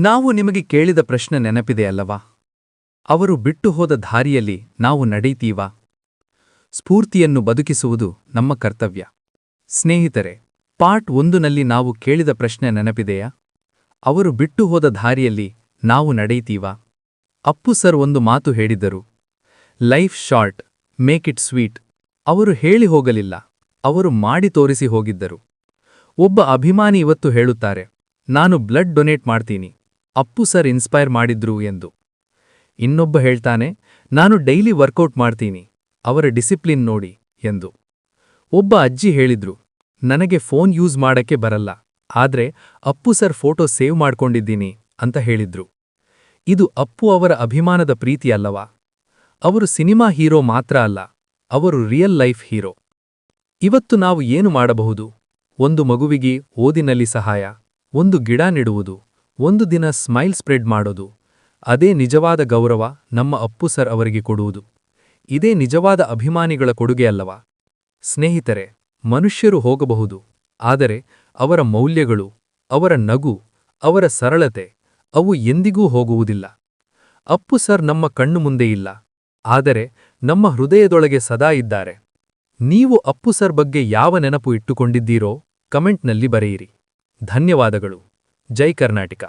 ನಾವು ನಿಮಗೆ ಕೇಳಿದ ಪ್ರಶ್ನೆ ನೆನಪಿದೆಯಲ್ಲವಾ? ಅವರು ಬಿಟ್ಟು ಹೋದ ದಾರಿಯಲ್ಲಿ ನಾವು ನಡೆಯ್ತೀವಾ? ಸ್ಫೂರ್ತಿಯನ್ನು ಬದುಕಿಸುವುದು ನಮ್ಮ ಕರ್ತವ್ಯ. ಸ್ನೇಹಿತರೆ, ಪಾರ್ಟ್ 1ನಲ್ಲಿ ನಾವು ಕೇಳಿದ ಪ್ರಶ್ನೆ ನೆನಪಿದೆಯಾ? ಅವರು ಬಿಟ್ಟು ಹೋದ ದಾರಿಯಲ್ಲಿ ನಾವು ನಡೆಯ್ತೀವಾ? ಅಪ್ಪು ಸರ್ ಒಂದು ಮಾತು ಹೇಳಿದ್ದರು, life short, make it sweet. ಅವರು ಹೇಳಿ ಹೋಗಲಿಲ್ಲ, ಅವರು ಮಾಡಿ ತೋರಿಸಿ ಹೋಗಿದ್ದರು. ಒಬ್ಬ ಅಭಿಮಾನಿ ಇವತ್ತು ಹೇಳುತ್ತಾರೆ, ನಾನು ಬ್ಲಡ್ ಡೊನೇಟ್ ಮಾಡ್ತೀನಿ, ಅಪ್ಪು ಸರ್ ಇನ್ಸ್ಪೈರ್ ಮಾಡಿದ್ರು ಎಂದು. ಇನ್ನೊಬ್ಬ ಹೇಳ್ತಾನೆ, ನಾನು ಡೈಲಿ ವರ್ಕೌಟ್ ಮಾಡ್ತೀನಿ, ಅವರ ಡಿಸಿಪ್ಲಿನ್ ನೋಡಿ ಎಂದು. ಒಬ್ಬ ಅಜ್ಜಿ ಹೇಳಿದ್ರು, ನನಗೆ ಫೋನ್ ಯೂಸ್ ಮಾಡಕ್ಕೆ ಬರಲ್ಲ, ಆದ್ರೆ ಅಪ್ಪು ಸರ್ ಫೋಟೋ ಸೇವ್ ಮಾಡ್ಕೊಂಡಿದ್ದೀನಿ ಅಂತ ಹೇಳಿದ್ರು. ಇದು ಅಪ್ಪು ಅವರ ಅಭಿಮಾನದ ಪ್ರೀತಿ ಅಲ್ಲವಾ? ಅವರು ಸಿನಿಮಾ ಹೀರೋ ಮಾತ್ರ ಅಲ್ಲ, ಅವರು ರಿಯಲ್ ಲೈಫ್ ಹೀರೋ. ಇವತ್ತು ನಾವು ಏನು ಮಾಡಬಹುದು? ಒಂದು ಮಗುವಿಗೆ ಓದಿನಲ್ಲಿ ಸಹಾಯ, ಒಂದು ಗಿಡ ನೆಡುವುದು, ಒಂದು ದಿನ ಸ್ಮೈಲ್ ಸ್ಪ್ರೆಡ್ ಮಾಡೋದು. ಅದೇ ನಿಜವಾದ ಗೌರವ ನಮ್ಮ ಅಪ್ಪು ಸರ್ ಅವರಿಗೆ ಕೊಡುವುದು. ಇದೇ ನಿಜವಾದ ಅಭಿಮಾನಿಗಳ ಕೊಡುಗೆ ಅಲ್ಲವಾ? ಸ್ನೇಹಿತರೆ, ಮನುಷ್ಯರು ಹೋಗಬಹುದು, ಆದರೆ ಅವರ ಮೌಲ್ಯಗಳು, ಅವರ ನಗು, ಅವರ ಸರಳತೆ, ಅವು ಎಂದಿಗೂ ಹೋಗುವುದಿಲ್ಲ. ಅಪ್ಪು ಸರ್ ನಮ್ಮ ಕಣ್ಣು ಮುಂದೆ ಇಲ್ಲ, ಆದರೆ ನಮ್ಮ ಹೃದಯದೊಳಗೆ ಸದಾ ಇದ್ದಾರೆ. ನೀವು ಅಪ್ಪು ಸರ್ ಬಗ್ಗೆ ಯಾವ ನೆನಪು ಇಟ್ಟುಕೊಂಡಿದ್ದೀರೋ ಕಮೆಂಟ್ನಲ್ಲಿ ಬರೆಯಿರಿ. ಧನ್ಯವಾದಗಳು. ಜೈ ಕರ್ನಾಟಕ.